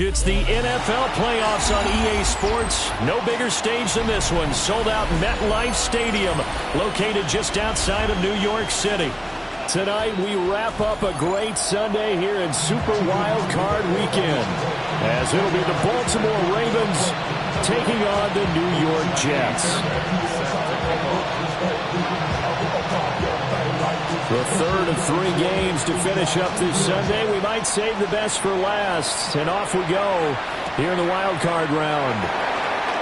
It's the NFL playoffs on EA Sports. No bigger stage than this one. Sold out MetLife Stadium, located just outside of New York City. Tonight, we wrap up a great Sunday here in Super Wild Card Weekend, as it'll be the Baltimore Ravens taking on the New York Jets. The third of 3 games to finish up this Sunday. We might save the best for last. And off we go here in the wild card round.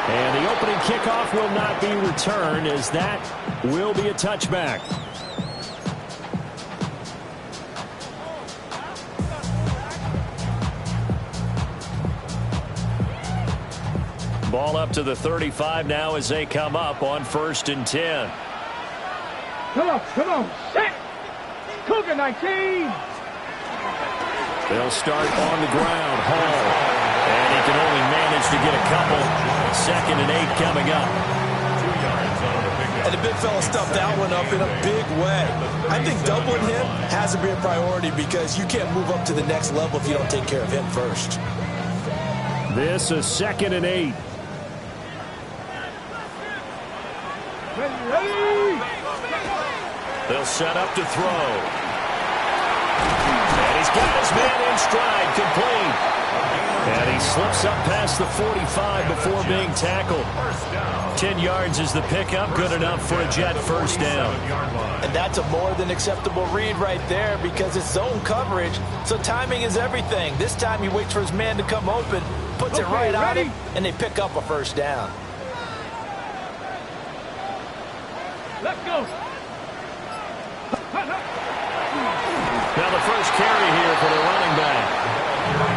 And the opening kickoff will not be returned, as that will be a touchback. Ball up to the 35 now as they come up on 1st and 10. Come on, set! Cougar 19! They'll start on the ground. Hall. And he can only manage to get a couple. 2nd and 8 coming up. And the big fella stuffed that one up in a big way. I think doubling him has to be a priority because you can't move up to the next level if you don't take care of him first. This is 2nd and 8. Ready! They'll set up to throw. And he's got his man in stride, complete. And he slips up past the 45 before being tackled. 10 yards is the pickup, good enough for a Jet first down. And that's a more than acceptable read right there because it's zone coverage, so timing is everything. This time he waits for his man to come open, puts it right on him, and they pick up a first down. Let's go! Now the first carry here for the running back.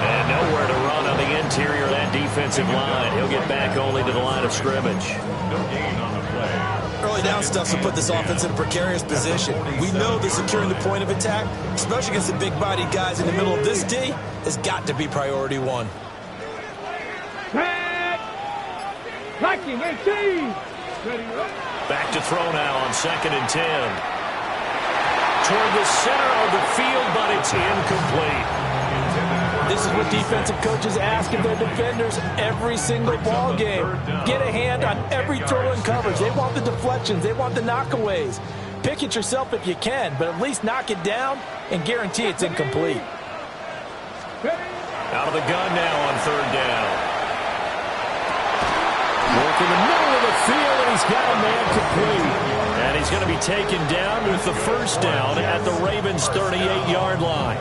And nowhere to run on the interior of that defensive line. He'll get back only to the line of scrimmage. No gain on the play. Early down stuff to put this offense in a precarious position. We know that securing the point of attack, especially against the big-bodied guys in the middle of this D, has got to be priority 1. Liking 18! Ready, back to throw now on 2nd and 10. Toward the center of the field, but it's incomplete. This is what defensive coaches ask of their defenders every single ball game. Get a hand on every throw in coverage. They want the deflections. They want the knockaways. Pick it yourself if you can, but at least knock it down and guarantee it's incomplete. Out of the gun now on 3rd down. Work in the middle of the field, and he's got a man complete. And he's going to be taken down with the first down at the Ravens' 38-yard line.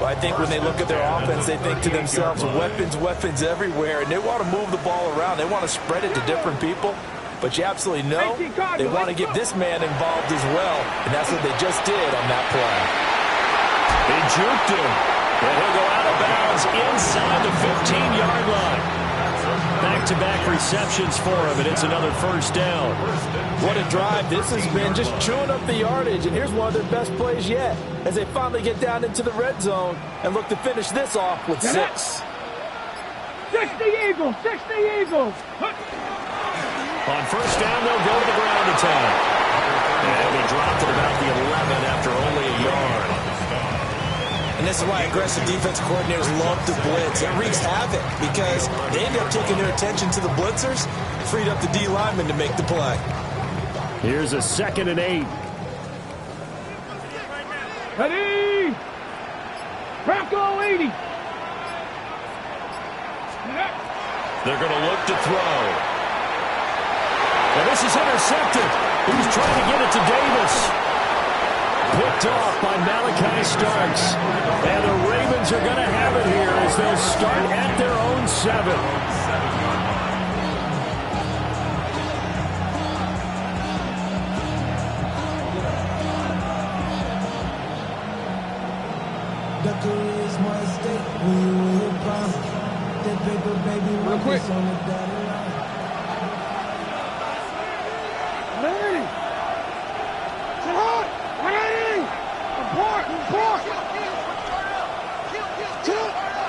Well, I think when they look at their offense, they think to themselves, weapons everywhere, and they want to move the ball around. They want to spread it to different people. But you absolutely know they want to get this man involved as well, and that's what they just did on that play. They juked him, and he'll go out of bounds inside the 15-yard line. Back-to-back receptions for him, and it's another first down. What a drive. This has been just chewing up the yardage, and here's one of their best plays yet as they finally get down into the red zone and look to finish this off with 6. 60 Eagles! 60 Eagles! On first down, they'll go to the ground attack. And he dropped at about the 11 after only a yard. And this is why aggressive defensive coordinators love to blitz. It wreaks havoc because they end up taking their attention to the blitzers, freed up the D lineman to make the play. Here's a 2nd and 8. Ready! Bronco 80! They're going to look to throw. And this is intercepted. He's trying to get it to Davis. Picked off by Malachi Starks. And the Ravens are going to have it here as they'll start at their own 7. Real quick.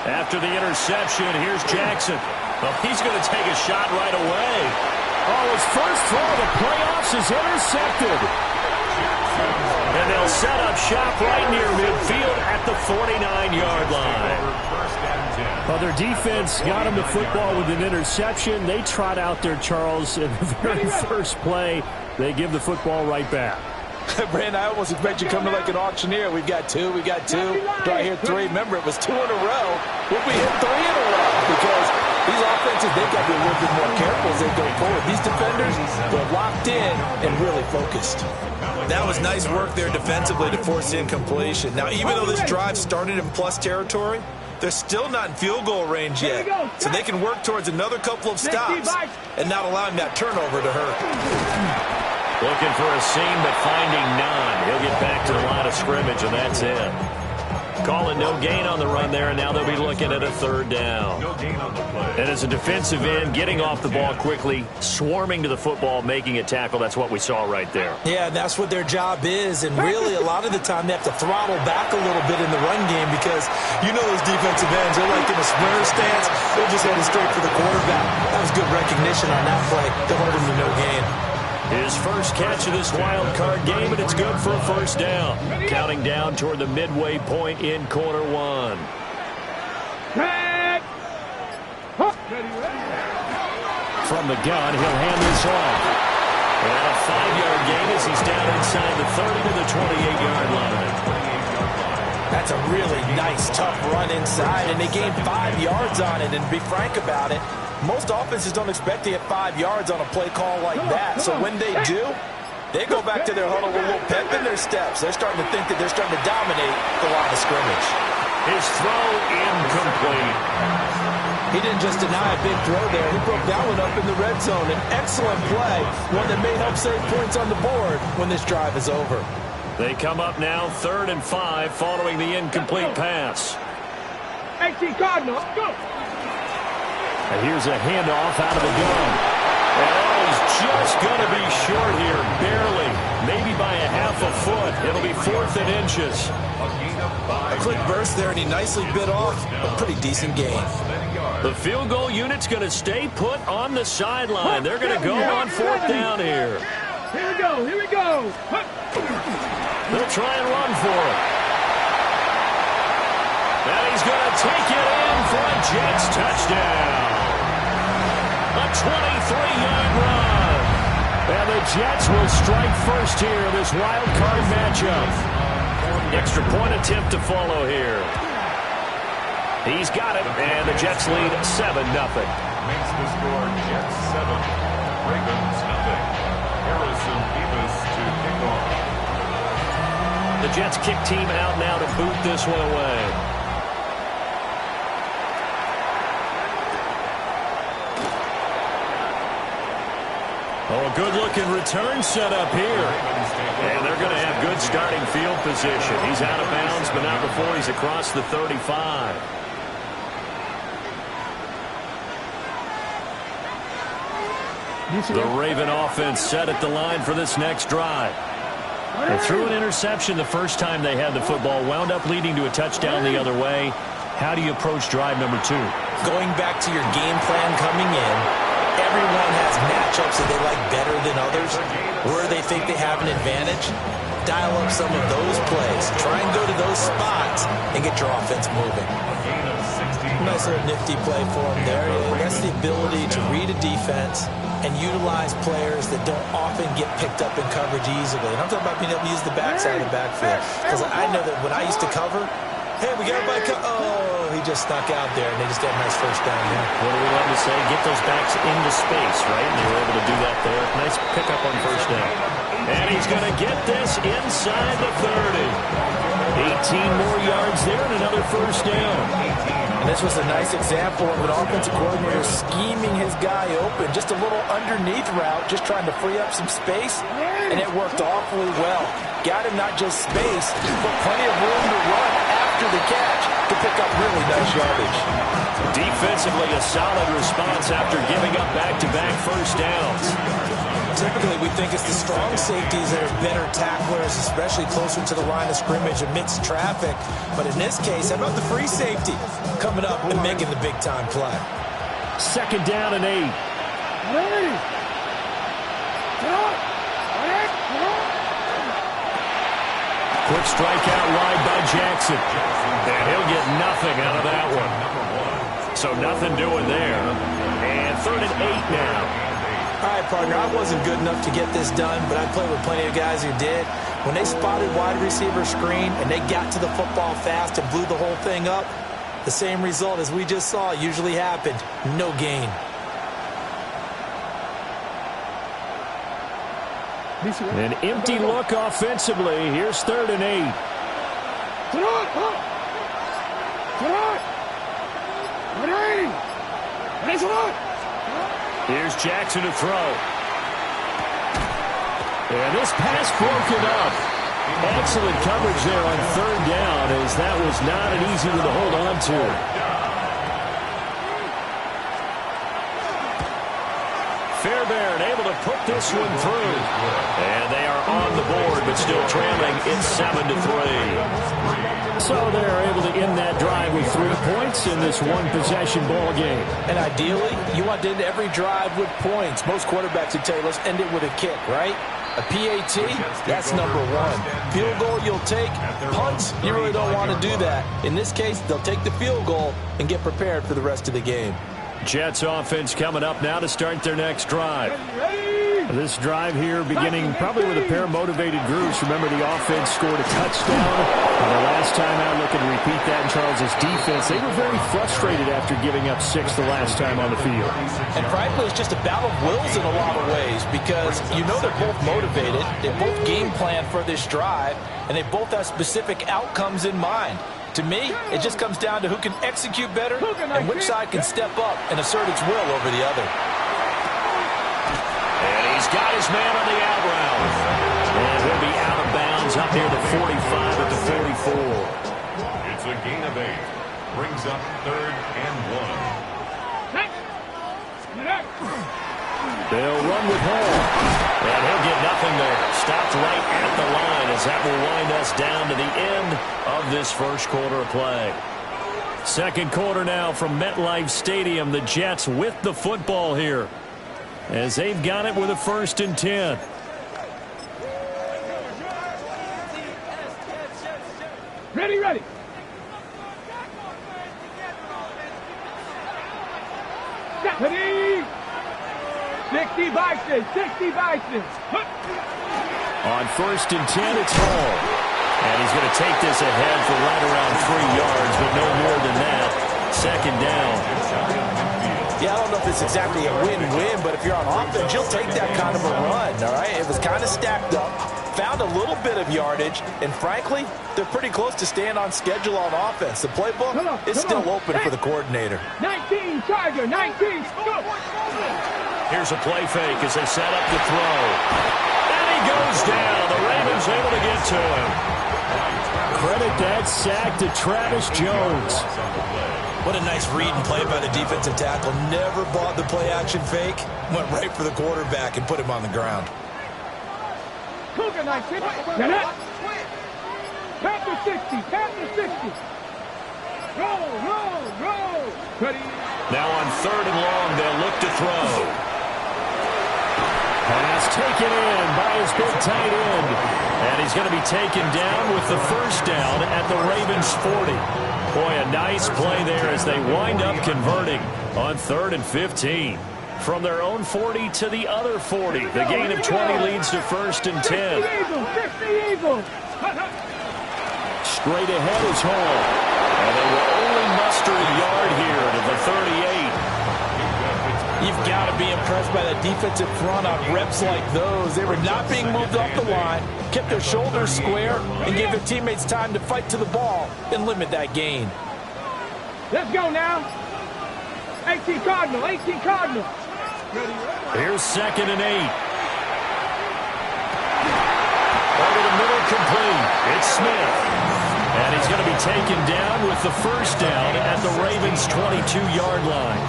After the interception, here's Jackson. Well, he's going to take a shot right away. Oh, his first throw of the playoffs is intercepted. And they'll set up shop right near midfield at the 49-yard line. Well, their defense got them the football with an interception. They trot out there, Charles, in the very first play. They give the football right back. Brandon, I almost expect you coming like an auctioneer. We've got two. Do I hear three? Remember, it was 2 in a row. Would we hit 3 in a row? Because these offenses, they've got to be a little bit more careful as they go forward. These defenders, they're locked in and really focused. That was nice work there defensively to force the incompletion. Now, even though this drive started in plus territory, they're still not in field goal range yet. So they can work towards another couple of stops and not allowing that turnover to hurt. Looking for a seam, but finding none. He'll get back to the line of scrimmage, and that's it. Calling no gain on the run there, and now they'll be looking at a 3rd down. And as a defensive end, getting off the ball quickly, swarming to the football, making a tackle, that's what we saw right there. Yeah, and that's what their job is, and really a lot of the time they have to throttle back a little bit in the run game because you know those defensive ends, they're like in a sprinter stance, they're just headed straight for the quarterback. That was good recognition on that play to hold him to no gain. His first catch of this wild card game, and it's good for a 1st down. Counting down toward the midway point in quarter 1. From the gun, he'll hand this off. And a 5-yard gain as he's down inside the 30 to the 28-yard line. That's a really nice, tough run inside, and they gained 5 yards on it. And to be frank about it, most offenses don't expect to get 5 yards on a play call like that. So when they do, they go back to their huddle with a little pep in their steps. They're starting to think that they're starting to dominate the line of scrimmage. His throw incomplete. He didn't just deny a big throw there. He broke that one up in the red zone. An excellent play, one that may help save points on the board when this drive is over. They come up now 3rd and 5 following the incomplete pass. 18 Cardinals, go! And here's a handoff out of the gun. Oh, he's just going to be short here, barely. Maybe by a half a foot. It'll be 4th and inches. A quick burst there, and he nicely bit off a pretty decent gain. The field goal unit's going to stay put on the sideline. They're going to go on 4th down here. Here we go, here we go. They'll try and run for it. And he's going to take it in for a Jets touchdown. A 23-yard run. And the Jets will strike first here in this wild card matchup. Extra point attempt to follow here. He's got it, and the Jets lead 7-0. Makes the score Jets 7, Ravens nothing. Harrison Davis to kick off. The Jets kick team out now to boot this one away. Oh, a good-looking return set up here. And they're going to have good starting field position. He's out of bounds, but not before he's across the 35. The Raven offense set at the line for this next drive. They threw an interception the first time they had the football, wound up leading to a touchdown the other way. How do you approach drive number 2? Going back to your game plan coming in, everyone has matchups that they like better than others, where they think they have an advantage. Dial up some of those plays. Try and go to those spots and get your offense moving. Nice little nifty play for him there. That's the ability to read a defense and utilize players that don't often get picked up in coverage easily. And I'm talking about being able to use the backside of the backfield. Because I know that when I used to cover, hey, we got by oh, he just snuck out there, and they just had a nice first down there. What do we love to say? Get those backs into space, right? And they were able to do that there. Nice pickup on first down. And he's going to get this inside the 30. 18 more yards there and another first down. And this was a nice example of an offensive coordinator scheming his guy open. Just a little underneath route, just trying to free up some space, and it worked awfully well. Got him not just space, but plenty of room to run after the catch to pick up really nice yardage. Defensively, a solid response after giving up back-to-back first downs. Typically, we think it's the strong safeties that are better tacklers, especially closer to the line of scrimmage amidst traffic. But in this case, how about the free safety coming up and making the big-time play? 2nd down and 8. Quick strike out wide by Jackson. And he'll get nothing out of that one. So nothing doing there. And 3rd and 8 now. All right, partner, I wasn't good enough to get this done, but I played with plenty of guys who did. When they spotted wide receiver screen and they got to the football fast and blew the whole thing up, the same result as we just saw usually happened. No gain. An empty look offensively. Here's 3rd and 8. Here's Jackson to throw. And this pass broken up. Excellent coverage there on 3rd down, as that was not an easy one to hold on to. Fairbairn able to put this one through. And they are on the board, but still trailing. It's 7-3. So they're able to end that drive with 3 points in this one-possession ball game. And ideally, you want to end every drive with points. Most quarterbacks would tell you, let's end it with a kick, right? A PAT, that's number 1. Field goal you'll take. Punts, you really don't want to do that. In this case, they'll take the field goal and get prepared for the rest of the game. Jets offense coming up now to start their next drive. This drive here beginning probably with a pair of motivated groups. Remember, the offense scored a touchdown. And the last time out, looking to repeat that in Charles' defense. They were very frustrated after giving up 6 the last time on the field. And frankly, it's just a battle of wills in a lot of ways, because you know they're both motivated. They both game plan for this drive, and they both have specific outcomes in mind. To me, it just comes down to who can execute better and which side can step up and assert its will over the other. And he's got his man on the out route. And he'll be out of bounds up near the 45 at the 44. It's a gain of 8. Brings up 3rd and 1. They'll run with Hall. And he'll get nothing there. Stopped right at the line, as that will wind us down to the end of this first quarter of play. Second quarter now from MetLife Stadium. The Jets with the football here, as they've got it with a 1st and 10. Ready, ready. Ready. 60 Bison, 60 Bison. On 1st and 10, it's Hall. And he's going to take this ahead for right around 3 yards, but no more than that. 2nd down. Yeah, I don't know if it's exactly a win-win, but if you're on offense, you'll take that kind of a run, all right? It was kind of stacked up, found a little bit of yardage, and frankly, they're pretty close to staying on schedule on offense. The playbook is still open for the coordinator. 19, Charger, 19, go! Here's a play fake as they set up the throw. And he goes down. The Ravens able to get to him. Credit that sack to Travis Jones. What a nice read and play by the defensive tackle. Never bought the play-action fake. Went right for the quarterback and put him on the ground. Cougar 19. Panther 60, Panther 60. Roll, roll, roll. Ready. Now on 3rd and long, they'll look to throw. Pass taken in by his big tight end. And he's going to be taken down with the 1st down at the Ravens 40. Boy, a nice play there as they wind up converting on 3rd and 15. From their own 40 to the other 40. The gain of 20 leads to 1st and 10. 50 Eagles. Straight ahead is Hall. And they will only muster a yard here to the 38. You've got to be impressed by that defensive front on reps like those. They were not being moved off the line, kept their shoulders square, and gave their teammates time to fight to the ball and limit that gain. Let's go now. 18 Cardinal, 18 Cardinal. Here's 2nd and 8. Over the middle, complete. It's Smith. And he's going to be taken down with the 1st down at the Ravens' 22-yard line.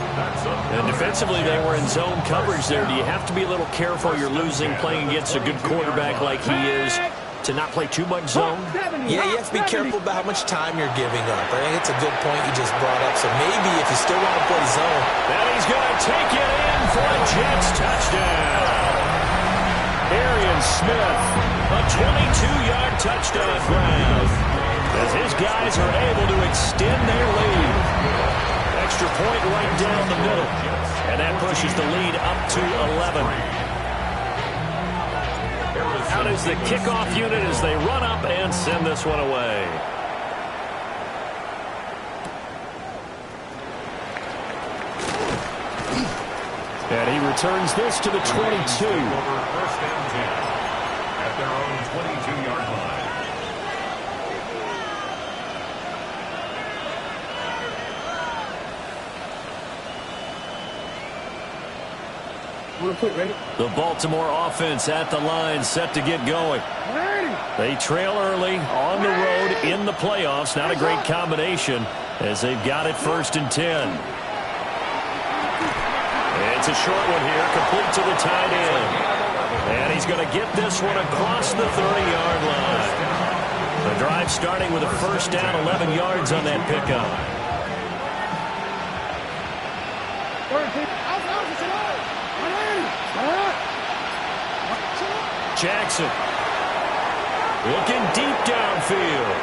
And defensively, they were in zone coverage there. Do you have to be a little careful? You're losing playing against a good quarterback like he is to not play too much zone? Yeah, you have to be careful about how much time you're giving up. I think it's a good point you just brought up. So maybe if you still want to play zone. And he's going to take it in for a Jets touchdown. Arian Smith, a 22-yard touchdown grab, as his guys are able to extend their lead. Extra point down the middle. And that pushes the lead up to 11. Out is the kickoff unit as they run up and send this one away. And he returns this to the 22. First and 10 at their own 22-yard line. The Baltimore offense at the line, set to get going. They trail early on the road in the playoffs. Not a great combination as they've got it 1st and 10. It's a short one here, complete to the tight end. And he's going to get this one across the 30-yard line. The drive starting with a first down, 11 yards on that pickup. Jackson looking deep downfield.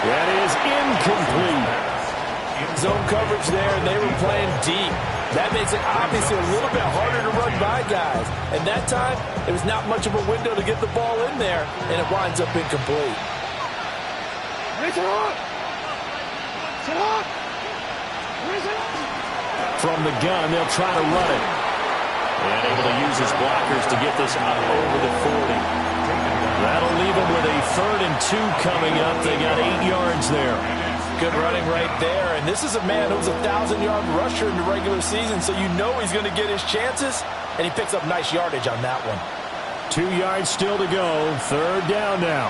That is incomplete. Zone coverage there, and they were playing deep. That makes it obviously a little bit harder to run by guys. And that time, there was not much of a window to get the ball in there, and it winds up incomplete. From the gun, they'll try to run it. And able to use his blockers to get this up over the 40. That'll leave him with a 3rd and 2 coming up. They got 8 yards there. Good running right there. And this is a man who was a 1,000-yard rusher in the regular season, so you know he's going to get his chances. And he picks up nice yardage on that one. 2 yards still to go. 3rd down now.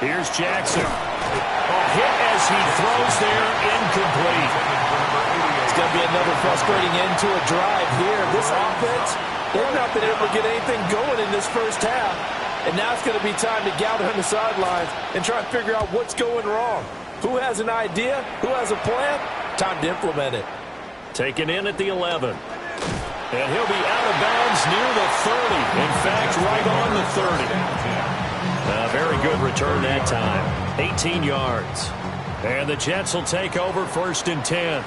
Here's Jackson. A hit as he throws there, incomplete. It's going to be another frustrating end to a drive here. This offense, they've not been able to get anything going in this first half. And now it's going to be time to gather on the sidelines and try and figure out what's going wrong. Who has an idea? Who has a plan? Time to implement it. Taken in at the 11. And he'll be out of bounds near the 30. In fact, right on the 30. Very good return that time. 18 yards. And the Jets will take over 1st and 10.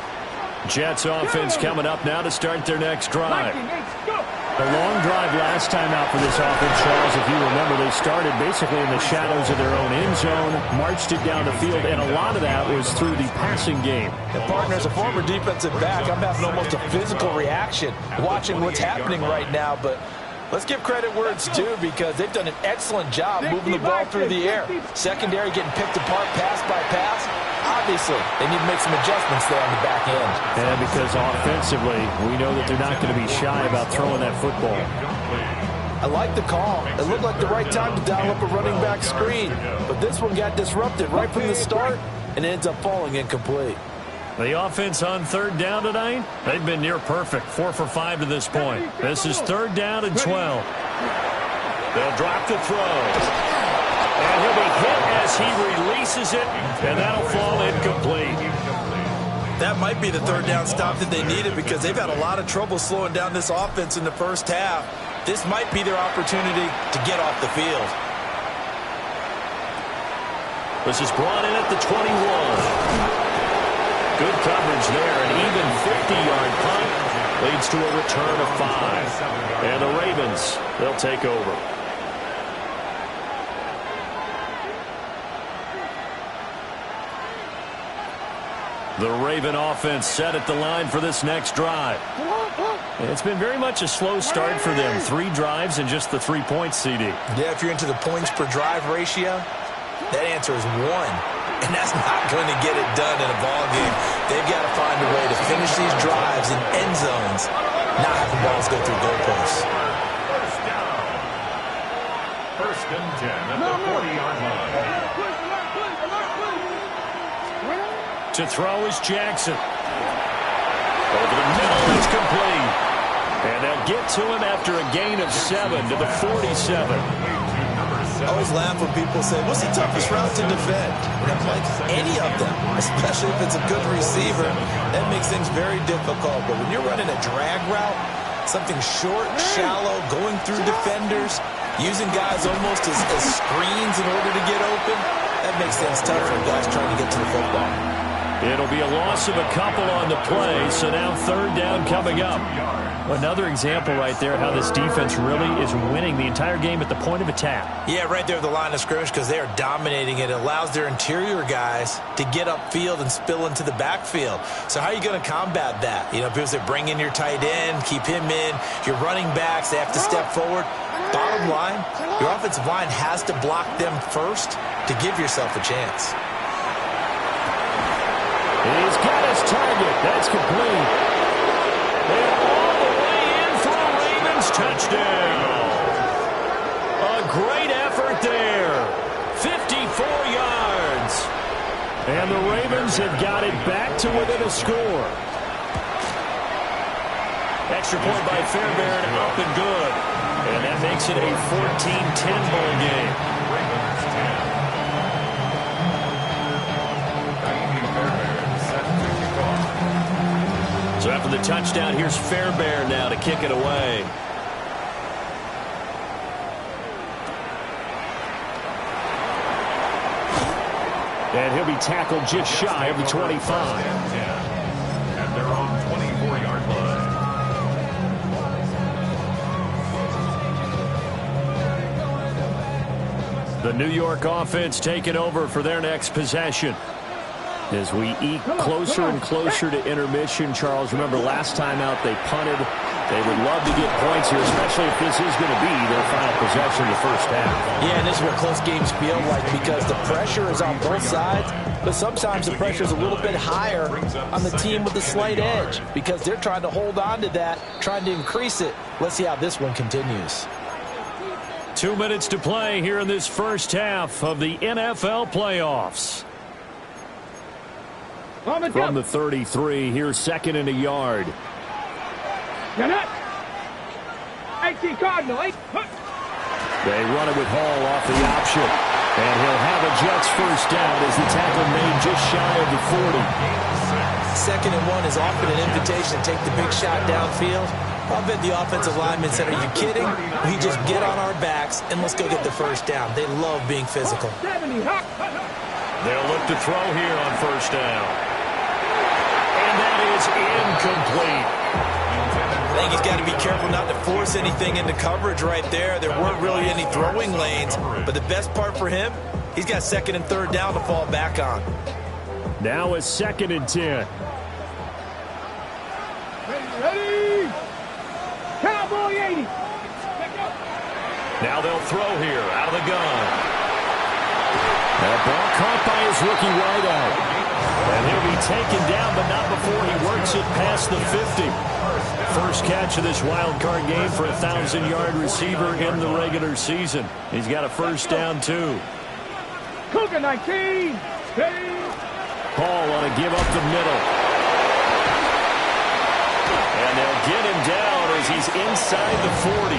Jets offense coming up now to start their next drive. A long drive last time out for this offense, Charles. If you remember, they started basically in the shadows of their own end zone, marched it down the field, and a lot of that was through the passing game. And partner, as a former defensive back, I'm having almost a physical reaction watching what's happening right now. But let's give credit where it's due because they've done an excellent job moving the ball through the air. Secondary getting picked apart pass by pass. Obviously, they need to make some adjustments there on the back end. And because offensively, we know that they're not going to be shy about throwing that football. I like the call. It looked like the right time to dial up a running back screen. But this one got disrupted right from the start and ends up falling incomplete. The offense on 3rd down tonight, they've been near perfect. 4 for 5 to this point. This is 3rd down and 12. They'll drop the throw. And he'll be hit as he releases it, and that'll fall incomplete. That might be the 3rd down stop that they needed because they've had a lot of trouble slowing down this offense in the first half. This might be their opportunity to get off the field. This is brought in at the 21. Good coverage there, an even 50-yard punt leads to a return of 5. And the Ravens, they'll take over. The Raven offense set at the line for this next drive. It's been very much a slow start for them. 3 drives and just the 3 points, CD. Yeah, if you're into the points per drive ratio, that answer is 1. And that's not going to get it done in a ball game. They've got to find a way to finish these drives in end zones, not having balls go through goalposts. First down. 1st and 10 at the 40-yard line. To throw is Jackson. Over the middle, it's complete. And they'll get to him after a gain of 7 to the 47. I always laugh when people say, what's the toughest route to defend? And I'm like, any of them, especially if it's a good receiver. That makes things very difficult. But when you're running a drag route, Something short, shallow, going through defenders, using guys almost as screens in order to get open. That makes things tough for guys trying to get to the football. It'll be a loss of a couple on the play, so now third down coming up. Another example right there how this defense really is winning the entire game at the point of attack. Yeah, right there at the line of scrimmage because they are dominating it. It allows their interior guys to get upfield and spill into the backfield. So how are you going to combat that? You know, people say bring in your tight end, keep him in. Your running backs, they have to step forward. Bottom line, your offensive line has to block them first to give yourself a chance. He's got his target. That's complete. And all the way in for a Ravens touchdown. A great effort there. 54 yards. And the Ravens have got it back to within a score. Extra point by Fairbairn, up and good. And that makes it a 14-10 ball game. So after the touchdown, here's Fairbairn now to kick it away. And he'll be tackled just shy of the 25. And they're on 24-yard line. The New York offense taking over for their next possession. As we eke closer and closer to intermission, Charles, remember last time out they punted. They would love to get points here, especially if this is going to be their final possession of the first half. Yeah, and this is what close games feel like because the pressure is on both sides, but sometimes the pressure is a little bit higher on the team with the slight edge because they're trying to hold on to that, trying to increase it. Let's see how this one continues. 2 minutes to play here in this first half of the NFL playoffs. From the 33, here's second and a yard. They run it with Hall off the option. And he'll have a Jets first down as the tackle made just shy of the 40. 2nd and 1 is often an invitation to take the big shot downfield. I'll bet the offensive lineman said, are you kidding? We just get on our backs and let's go get the first down. They love being physical. They'll look to throw here on first down. And that is incomplete. I think he's got to be careful not to force anything into coverage right there. There weren't really any throwing lanes, but the best part for him, he's got 2nd and 3rd down to fall back on. Now a 2nd and 10. Ready? Cowboy 80. Now they'll throw here out of the gun. That ball caught by his rookie wideout. And he'll be taken down, but not before he works it past the 50. First catch of this wild card game for a 1,000-yard receiver in the regular season. He's got a first down, too. Cougar 19. Hall on a give up the middle. And they'll get him down as he's inside the 40.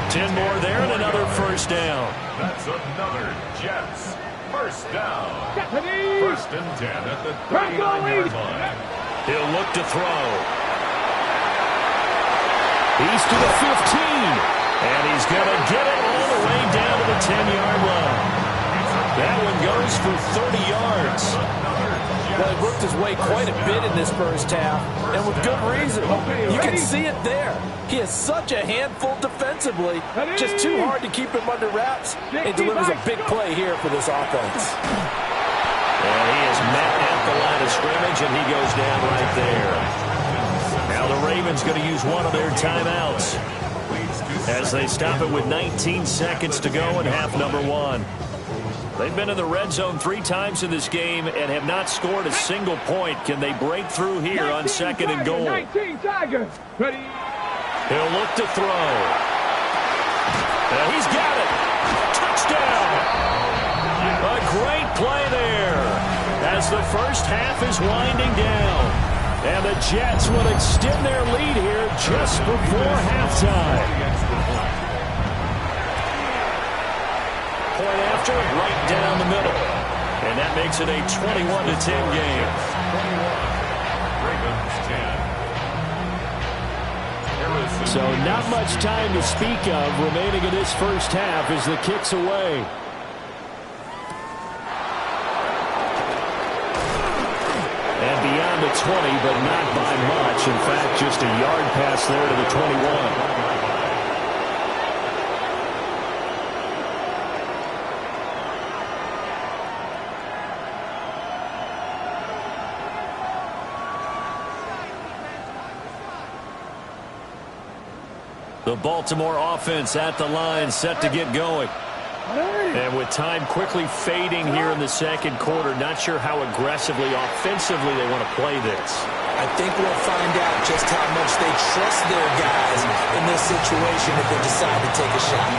10 more there and another first down. That's another Jets first down. 1st and 10 at the 39-yard line. He'll look to throw. He's to the 15. And he's going to get it all the way down to the 10-yard line. That one goes for 30 yards. Well, he worked his way quite a bit in this first half, and with good reason. You can see it there. He is such a handful defensively, just too hard to keep him under wraps. It delivers a big play here for this offense. And he is met at the line of scrimmage, and he goes down right there. Now the Ravens going to use one of their timeouts as they stop it with 19 seconds to go in half number 1. They've been in the red zone 3 times in this game and have not scored a single point. Can they break through here on 2nd and goal? 19 Tiger. Ready? He'll look to throw. He's got it. Touchdown. A great play there as the first half is winding down. And the Jets will extend their lead here just before halftime. Point after, right down the middle. And that makes it a 21-10 game. 21, Ravens 10. So not much time to speak of remaining in this first half as the kick's away. And beyond the 20, but not by much. In fact, just a yard pass there to the 21. The Baltimore offense at the line, set to get going. And with time quickly fading here in the second quarter, not sure how aggressively, offensively they want to play this. I think we'll find out just how much they trust their guys in this situation if they decide to take a shot.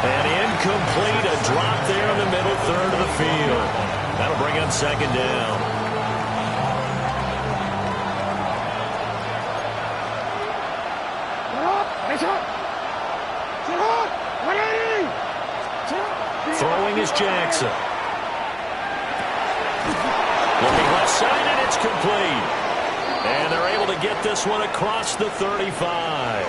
And incomplete, a drop there in the middle third of the field. That'll bring up second down. Throwing is Jackson. Looking left side, and it's complete. And they're able to get this one across the 35.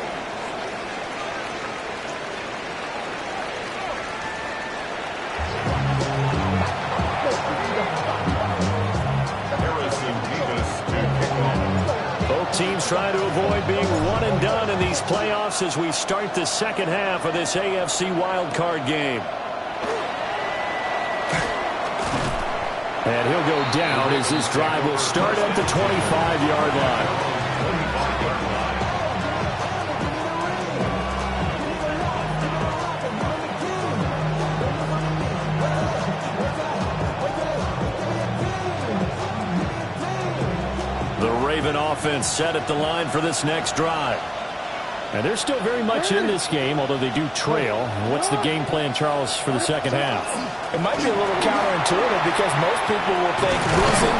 Both teams trying to avoid being one and done in these playoffs as we start the second half of this AFC wildcard game. And he'll go down as this drive will start at the 25-yard line. The Raven offense set at the line for this next drive. And they're still very much in this game, although they do trail. What's the game plan, Charles, for the second half? It might be a little counterintuitive because most people will think losing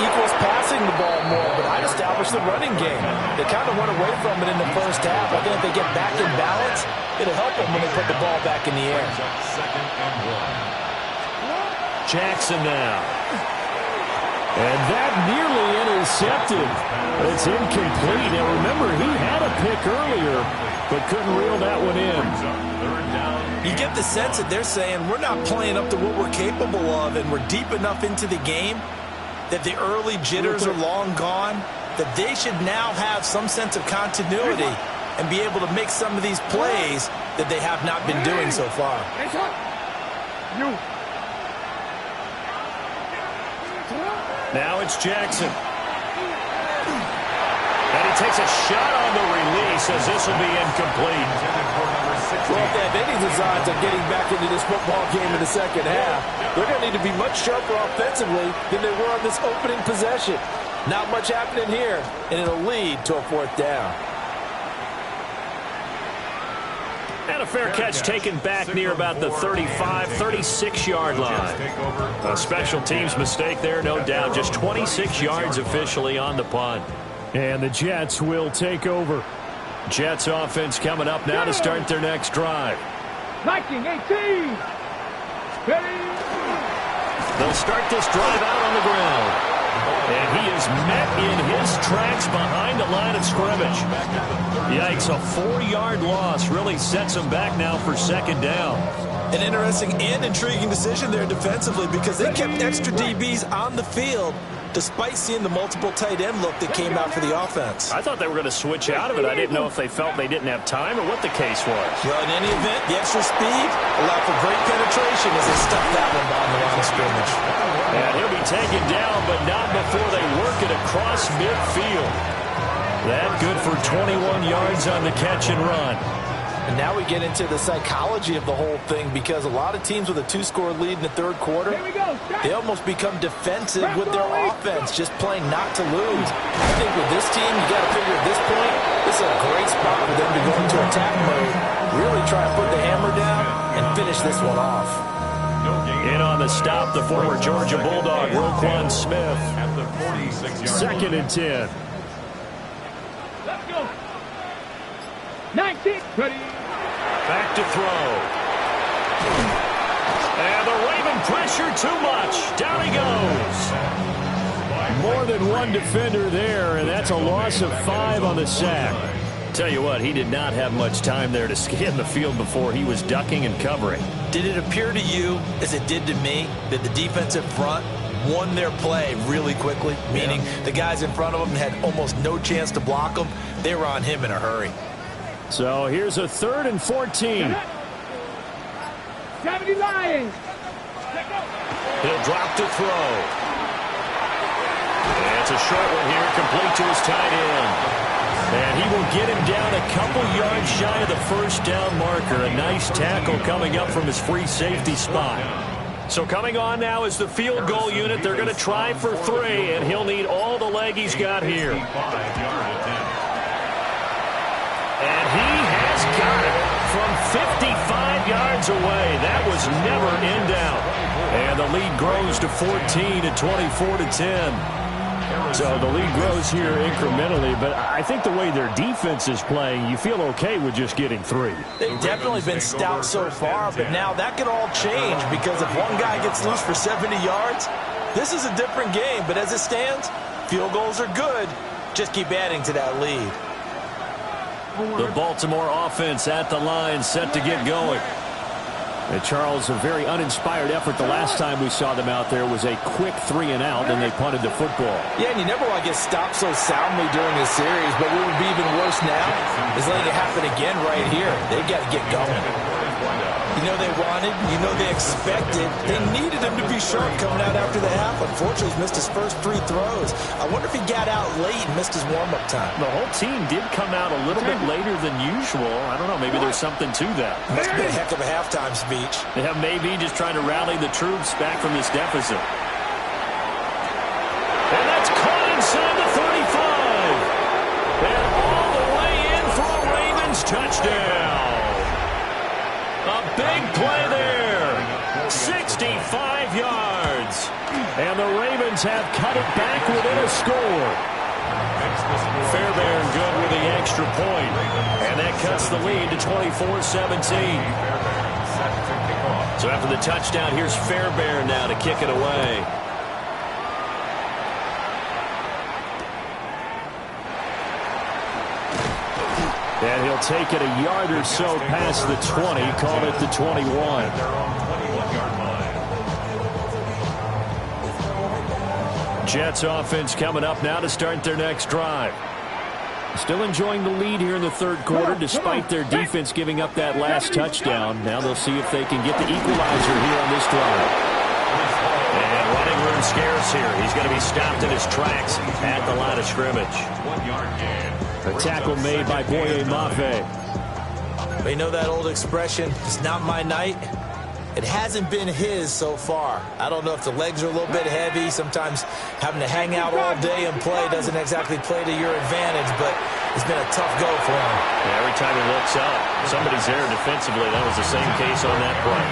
equals passing the ball more, but I'd establish the running game. They kind of went away from it in the first half. I think if they get back in balance, it'll help them when they put the ball back in the air. Jackson now. And that nearly intercepted. It's incomplete. Now remember, he had a pick earlier, but couldn't reel that one in. You get the sense that they're saying we're not playing up to what we're capable of, and we're deep enough into the game that the early jitters are long gone, that they should now have some sense of continuity and be able to make some of these plays that they have not been doing so far. Now it's Jackson. And he takes a shot on the release as this will be incomplete. Well, if they have any designs of getting back into this football game in the second half, they're going to need to be much sharper offensively than they were on this opening possession. Not much happening here, and it'll lead to a fourth down. And a fair catch taken back near about the 35, 36-yard line. A special teams mistake there, no doubt. Just 26 yards officially on the punt. And the Jets will take over. Jets offense coming up now to start their next drive. 19-18. Ready. They'll start this drive out on the ground. And he is met in his tracks behind the line of scrimmage. Yikes, a 4-yard loss really sets him back now for second down. An interesting and intriguing decision there defensively because they kept extra DBs on the field despite seeing the multiple tight end look that came out for the offense. I thought they were going to switch out of it. I didn't know if they felt they didn't have time or what the case was. Well, in any event, the extra speed allowed for great penetration as they stuffed that one behind the line of scrimmage. And he'll be taken down, but not before they work it across midfield. That good for 21 yards on the catch and run. And now we get into the psychology of the whole thing because a lot of teams with a 2-score lead in the third quarter, they almost become defensive with their offense, just playing not to lose. I think with this team, you got to figure at this point, this is a great spot for them to go into attack mode, really try to put the hammer down and finish this one off. In on the stop, the former Georgia Bulldog, Roquan Smith. Second and 10. Let's go. 19. Ready. Back to throw. And the Raven pressure too much. Down he goes. More than one defender there, and that's a loss of 5 on the sack. Tell you what, he did not have much time there to scan the field before he was ducking and covering. Did it appear to you, as it did to me, that the defensive front won their play really quickly? Meaning the guys in front of them had almost no chance to block them. They were on him in a hurry. So here's a 3rd and 14. 70 Lions. He'll drop to throw. And it's a short one here, complete to his tight end. And he will get him down a couple yards shy of the first down marker. A nice tackle coming up from his free safety spot. So coming on now is the field goal unit. They're going to try for 3, and he'll need all the leg he's got here. And he has got it from 55 yards away. That was never in doubt. And the lead grows to 14 at 24-10. So the lead grows here incrementally, but I think the way their defense is playing, you feel okay with just getting 3. They've definitely been stout so far, but now that could all change because if one guy gets loose for 70 yards, this is a different game. But as it stands, field goals are good. Just keep adding to that lead. The Baltimore offense at the line, set to get going. And Charles, a very uninspired effort the last time we saw them out there was a quick 3 and out, and they punted the football. Yeah, and you never want to get stopped so soundly during this series, but what would be even worse now is letting it happen again right here. They've got to get going. You know they wanted, you know they expected. They needed him to be sharp coming out after the half. Unfortunately, he's missed his first 3 throws. I wonder if he got out late and missed his warm-up time. The whole team did come out a little bit later than usual. I don't know, maybe there's something to that. Must have been a heck of a halftime speech. Yeah, maybe just trying to rally the troops back from this deficit. And that's caught inside the 35. And all the way in for a Ravens touchdown. A big play there. 65 yards. And the Ravens have cut it back within a score. Fairbairn good with the extra point. And that cuts the lead to 24-17. So after the touchdown, here's Fairbairn now to kick it away. And he'll take it a yard or so past the 20, call it the 21. Jets offense coming up now to start their next drive. Still enjoying the lead here in the third quarter despite their defense giving up that last touchdown. Now they'll see if they can get the equalizer here on this drive. And running room scarce here. He's going to be stopped in his tracks at the line of scrimmage. 1 yard gain. A tackle made by Boye Mafe. They know that old expression, it's not my night. It hasn't been his so far. I don't know if the legs are a little bit heavy. Sometimes having to hang out all day and play doesn't exactly play to your advantage, but it's been a tough go for him. Yeah, every time he looks up, somebody's there defensively. That was the same case on that play.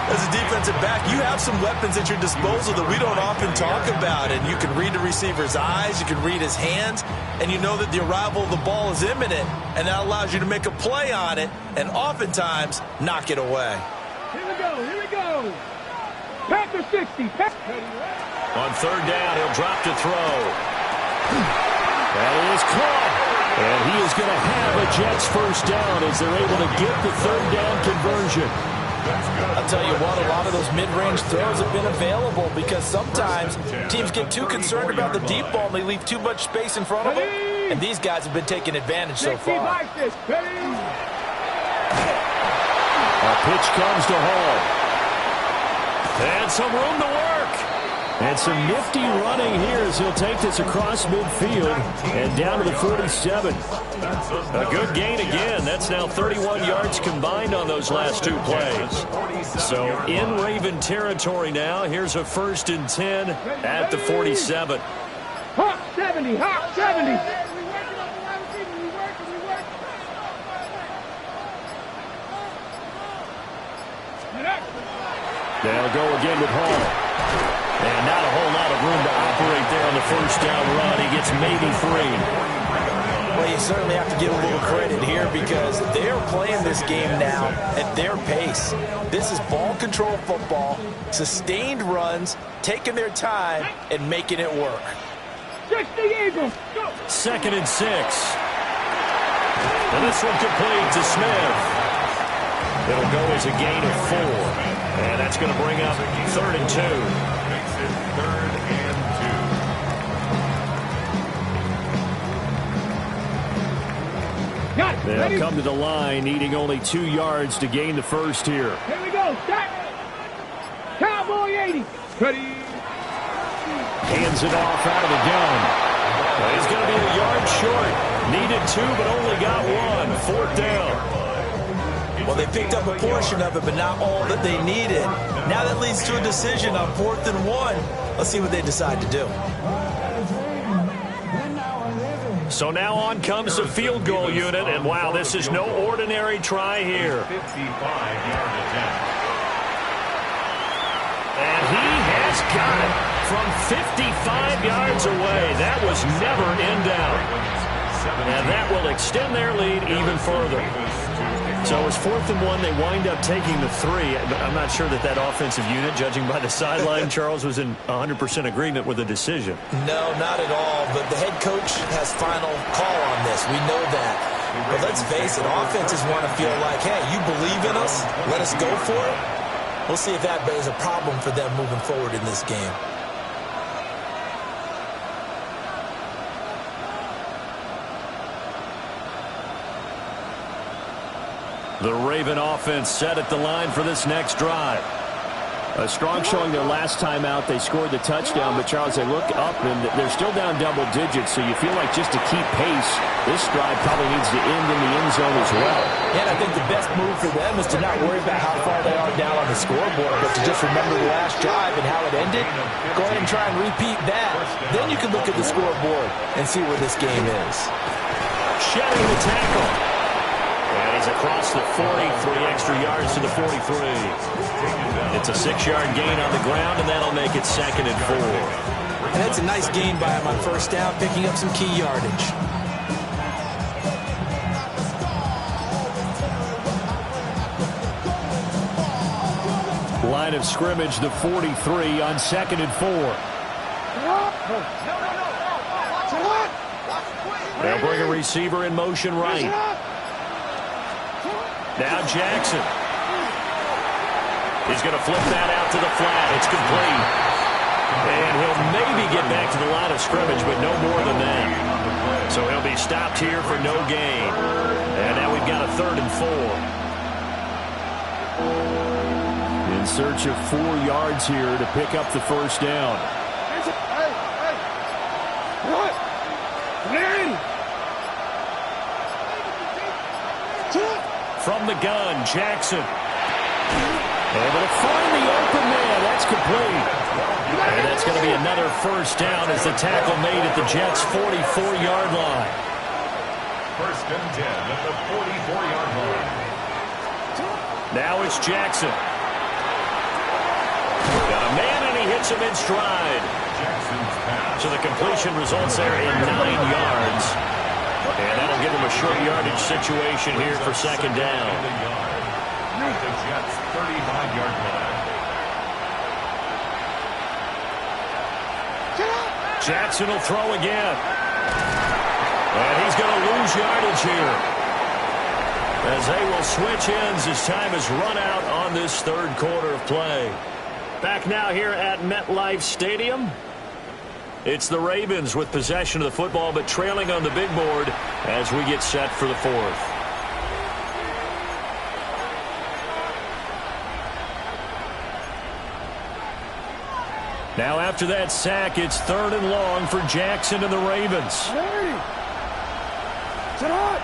As a defensive back, you have some weapons at your disposal that we don't often talk about, and you can read the receiver's eyes, you can read his hands, and you know that the arrival of the ball is imminent, and that allows you to make a play on it and oftentimes knock it away. Here we go, here we go. Panther 60. On third down, he'll drop to throw. That is caught. And he is going to have a Jets first down as they're able to get the third down conversion. I'll tell you what, a lot of those mid-range throws have been available because sometimes teams get too concerned about the deep ball and they leave too much space in front of them. And these guys have been taking advantage so far. A pitch comes to Hall. And some room to work. And some nifty running here as he'll take this across midfield and down to the 47. A good gain again. That's now 31 yards combined on those last 2 plays. So in Raven territory now. Here's a 1st and 10 at the 47. Hawk 70, Hawk 70. They'll go again with Hall. And not a whole lot of room to operate there on the first down run. He gets maybe 3. Well, you certainly have to give a little credit here because they're playing this game now at their pace. This is ball control football, sustained runs, taking their time, and making it work. 60 Eagles. Go. 2nd and 6. And this one complete to Smith. It'll go as a gain of 4. And that's going to bring up 3rd and 2. Makes it 3rd and 2. Got it. They'll Ready? come to the line, needing only 2 yards to gain the first here. Here we go. Start. Cowboy 80. Ready. Hands it off out of the gun. Well, he's going to be a yard short. Needed 2, but only got 1. 4th down. Well, they picked up a portion of it, but not all that they needed. Now that leads to a decision on 4th and 1. Let's see what they decide to do. So now on comes the field goal unit, and wow, this is no ordinary try here. 55-yard attempt. And he has got it from 55 yards away. That was never in doubt. And that will extend their lead even further. So it's 4th and 1. They wind up taking the 3. I'm not sure that offensive unit, judging by the sideline, Charles, was in 100% agreement with the decision. No, not at all. But the head coach has final call on this. We know that. But let's face it, offenses want to feel like, hey, you believe in us, let us go for it. We'll see if that is a problem for them moving forward in this game. The Raven offense set at the line for this next drive. A strong showing their last time out. They scored the touchdown, but Charles, they look up and they're still down double digits, so you feel like just to keep pace, this drive probably needs to end in the end zone as well. And I think the best move for them is to not worry about how far they are down on the scoreboard, but to just remember the last drive and how it ended. Go ahead and try and repeat that. Then you can look at the scoreboard and see where this game is. Shedding the tackle. And he's across the 40, 3 extra yards to the 43. It's a 6-yard gain on the ground, and that'll make it 2nd and 4. And that's a nice gain by him on 1st down, picking up some key yardage. Line of scrimmage, the 43 on 2nd and 4. They'll bring a receiver in motion right. Now Jackson. He's going to flip that out to the flat. It's complete. And he'll maybe get back to the line of scrimmage, but no more than that. So he'll be stopped here for no gain. And now we've got a 3rd and 4. In search of 4 yards here to pick up the 1st down. What? Ready. From the gun, Jackson. Able to find the open man. That's complete. And that's going to be another 1st down as the tackle made at the Jets' 44-yard line. 1st and 10 at the 44-yard line. Now it's Jackson. Got a man, and he hits him in stride. Jackson's pass. So the completion results there in 9 yards. And that'll give him a short yardage situation here for 2nd down. At the Jets' 35-yard line. Jackson will throw again. And he's going to lose yardage here. As they will switch ends as time has run out on this 3rd quarter of play. Back now here at MetLife Stadium. It's the Ravens with possession of the football, but trailing on the big board as we get set for the 4th. Now after that sack, it's 3rd and long for Jackson and the Ravens. Ready. Sit up.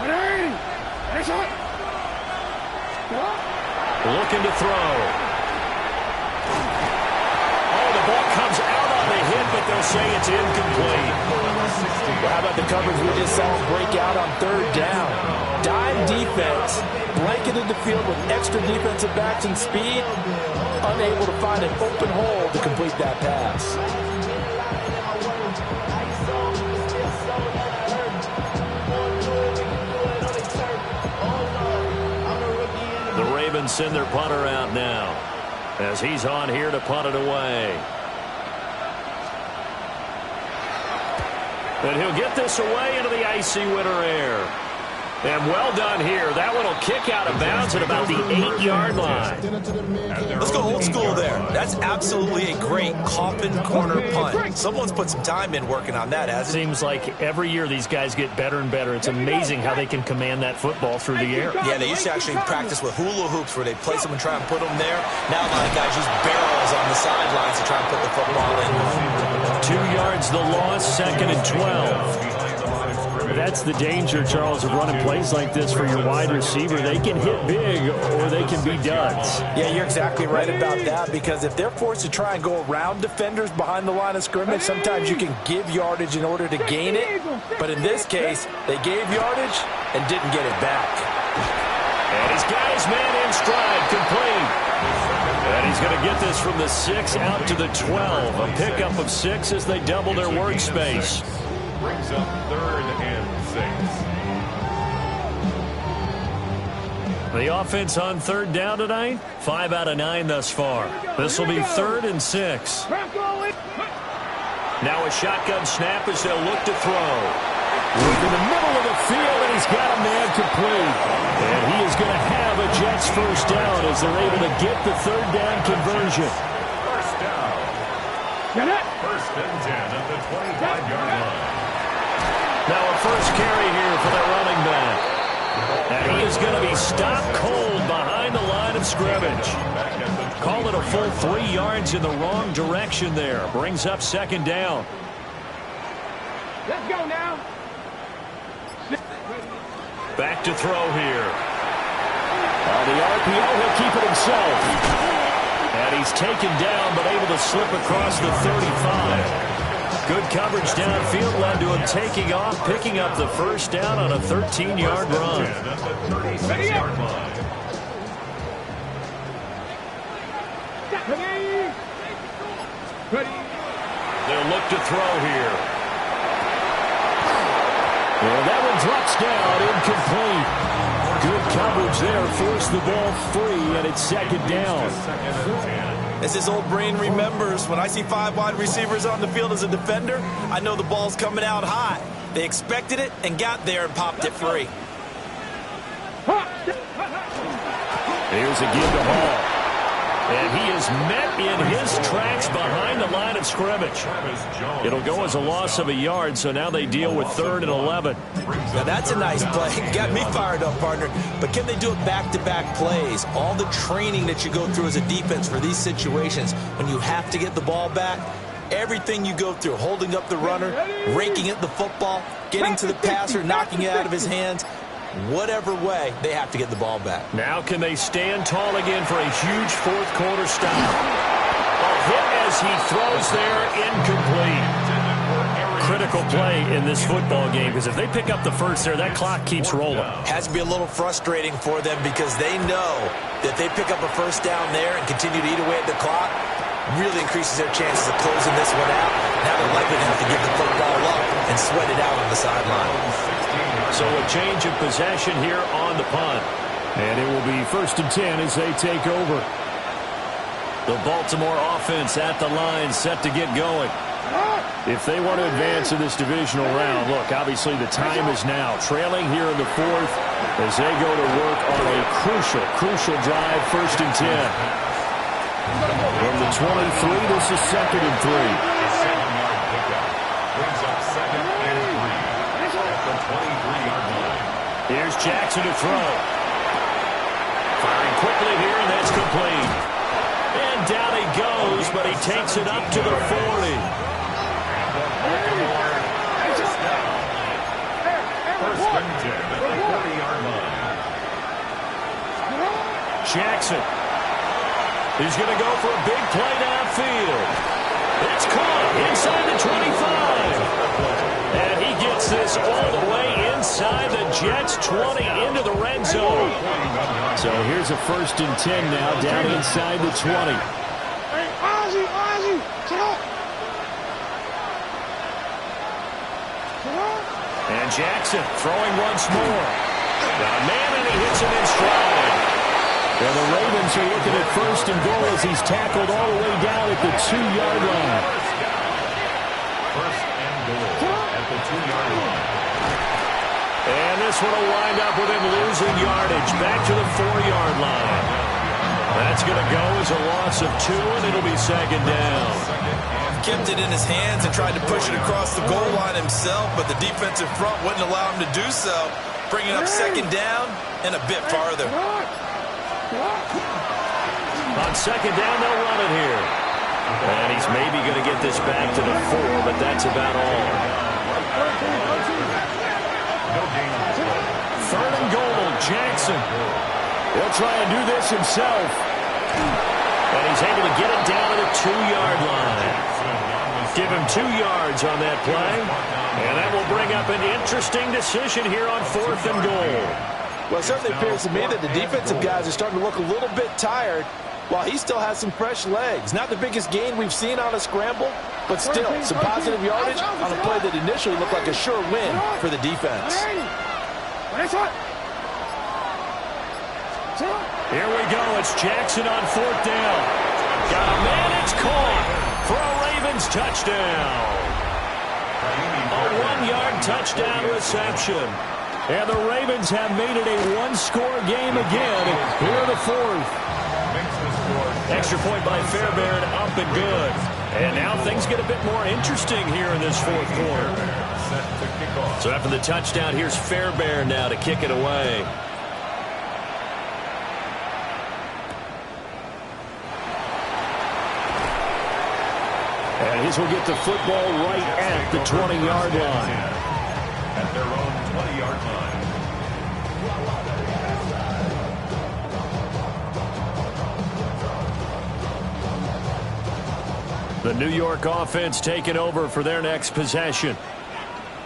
Ready. Ready, shot. Looking to throw. Ball comes out on the hit, but they'll say it's incomplete. How about the coverage we just saw break out on 3rd down? Dime defense, blanketed the field with extra defensive backs and speed, unable to find an open hole to complete that pass. The Ravens send their punter out now as he's on here to punt it away. And he'll get this away into the icy winter air. And well done here. That one will kick out of bounds at about the 8-yard line. Let's go old school there. That's absolutely a great coffin corner punt. Someone's put some time in working on that, hasn't it? Seems like every year these guys get better and better. It's amazing how they can command that football through the air. Yeah, they used to actually practice with hula hoops where they place them and try and put them there. Now a lot of guys use barrels on the sidelines to try and put the football in. 2 yards the loss, 2nd and 12. That's the danger, Charles, of running plays like this for your wide receiver. They can hit big or they can be duds. Yeah, you're exactly right about that, because if they're forced to try and go around defenders behind the line of scrimmage, sometimes you can give yardage in order to gain it. But in this case, they gave yardage and didn't get it back. And he's got his man in stride, complete. And he's going to get this from the 6 out to the 12. A pickup of 6 as they double their workspace. Brings up 3rd and 6. The offense on 3rd down tonight, 5 out of 9 thus far. This will be 3rd and 6. Now a shotgun snap as they'll look to throw. In the middle of the field, and he's got a man complete. And he is going to have a Jets first down as they're able to get the 3rd down conversion. First down. First and 10 at the 25-yard line. Now a first carry here for their running back. And he is going to be stopped cold behind the line of scrimmage. Call it a full 3 yards in the wrong direction there. Brings up 2nd down. Let's go now. Back to throw here. On the RPO, he'll keep it himself. And he's taken down, but able to slip across the 35. Good coverage downfield led to him taking off, picking up the first down on a 13-yard run. They'll look to throw here. Well, that one drops down, incomplete. Good coverage there, forced the ball free, and it's 2nd down. As his old brain remembers, when I see 5 wide receivers on the field as a defender, I know the ball's coming out high. They expected it and got there and popped it free. Here's a give to Hall. And he is met in his tracks behind the line of scrimmage. It'll go as a loss of a yard, so now they deal with 3rd and 11. Now that's a nice play. Got me fired up, partner. But can they do it back-to-back plays? All the training that you go through as a defense for these situations, when you have to get the ball back, everything you go through, holding up the runner, raking at the football, getting to the passer, knocking it out of his hands, whatever way, they have to get the ball back. Now can they stand tall again for a huge 4th quarter stop? A hit as he throws there, incomplete. Critical play in this football game, because if they pick up the first there, that clock keeps rolling. Has to be a little frustrating for them, because they know that they pick up a first down there and continue to eat away at the clock, really increases their chances of closing this one out. Now they're likely to have to give the football up and sweat it out on the sideline. So a change of possession here on the punt. And it will be 1st and 10 as they take over. The Baltimore offense at the line, set to get going. If they want to advance in this divisional round, look, obviously the time is now. Trailing here in the 4th as they go to work on a crucial drive, 1st and 10. From the 23, this is 2nd and 3. Seven-yard pickup. Brings up 2nd and 3. At the 23-yard line. Here's Jackson to throw. Firing quickly here, and that's complete. And down he goes, but he takes it up to the 40. First and 10 at the 40-yard line. Jackson. He's going to go for a big play downfield. It's caught inside the 25. And he gets this all the way inside the Jets' 20 into the red zone. So here's a 1st and 10 now, down inside the 20. Hey, Ozzy, sit up. And Jackson throwing once more. Got a man, and he hits him in stride. Well, the Ravens are looking at 1st and goal as he's tackled all the way down at the 2-yard line. First and goal at the 2-yard line. And this one will wind up with him losing yardage back to the 4-yard line. That's going to go as a loss of 2, and it'll be second down. Kept it in his hands and tried to push it across the goal line himself, but the defensive front wouldn't allow him to do so, bringing up second down and a bit farther. On second down, they'll run it here. And he's maybe going to get this back to the 4, but that's about all. Third and goal, Jackson. He'll try and do this himself. And he's able to get it down to the 2-yard line. Give him 2 yards on that play. And that will bring up an interesting decision here on 4th and goal. Well, it certainly appears to me that the defensive guys are starting to look a little bit tired while he still has some fresh legs. Not the biggest gain we've seen on a scramble, but still some positive yardage on a play that initially looked like a sure win for the defense. Here we go. It's Jackson on 4th down. Got a man. It's caught for a Ravens touchdown. A 1-yard touchdown reception. And the Ravens have made it a 1-score game again here in the 4th. Extra point by Fairbairn, up and good. And now things get a bit more interesting here in this 4th quarter. So after the touchdown, here's Fairbairn now to kick it away. And his will get the football right at the 20-yard line. At their own 20-yard line. The New York offense taking over for their next possession.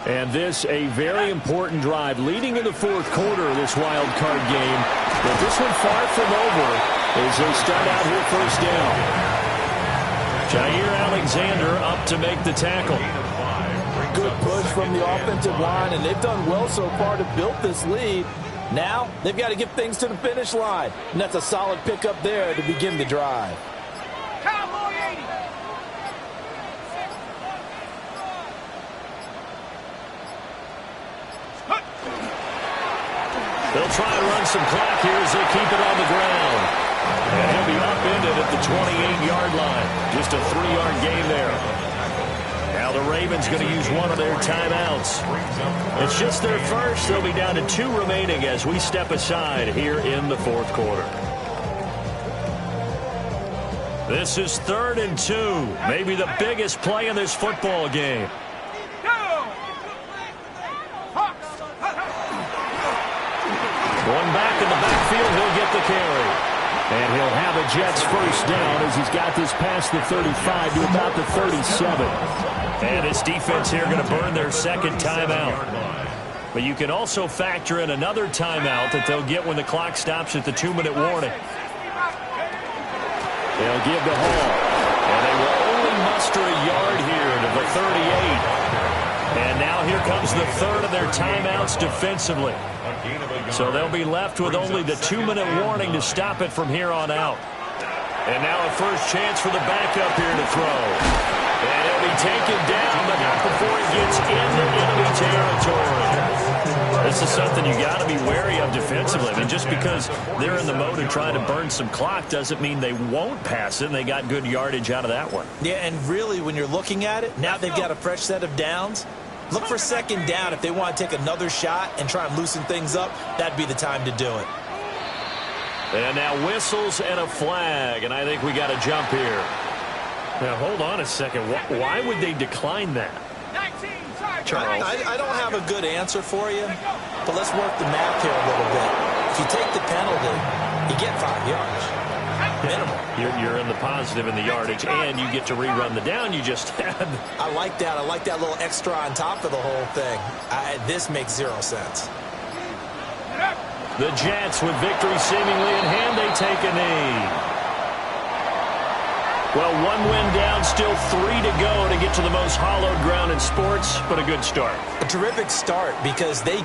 And this a very important drive leading in the 4th quarter of this wild card game. But this one far from over as they start out here first down. Jair Alexander up to make the tackle. Good push from the offensive line, and they've done well so far to build this lead. Now they've got to get things to the finish line, and that's a solid pickup there to begin the drive. They'll try and run some clock here as they keep it on the ground. And he'll be upended at the 28-yard line. Just a 3-yard gain there. Now the Ravens going to use one of their timeouts. It's just their first. They'll be down to 2 remaining as we step aside here in the 4th quarter. This is 3rd and 2. Maybe the biggest play in this football game. Going back in the backfield, he'll get the carry. And he'll have a Jets first down as he's got this past the 35 to about the 37. And his defense here going to burn their second timeout. But you can also factor in another timeout that they'll get when the clock stops at the 2-minute warning. They'll give the Hall. And they will only muster a yard here to the 38. And now here comes the third of their timeouts defensively. So they'll be left with only the 2-minute warning to stop it from here on out. And now a first chance for the backup here to throw. And he'll be taken down, but not before he gets into enemy territory. This is something you got to be wary of defensively. I mean, just because they're in the mode of trying to burn some clock doesn't mean they won't pass it, and they got good yardage out of that one. Yeah, and really, when you're looking at it, now they've got a fresh set of downs. Look for second down if they want to take another shot and try and loosen things up. That'd be the time to do it. And now whistles and a flag, and I think we got a jump here. Now, hold on a second. Why would they decline that? Charles? I don't have a good answer for you, but let's work the math here a little bit. If you take the penalty, you get 5 yards. Minimum. You're in the positive in the yardage, and you get to rerun the down you just had. I like that. I like that little extra on top of the whole thing. This makes 0 sense. The Jets, with victory seemingly in hand, they take a knee. Well, 1 win down, still 3 to go to get to the most hallowed ground in sports, but a good start. A terrific start because they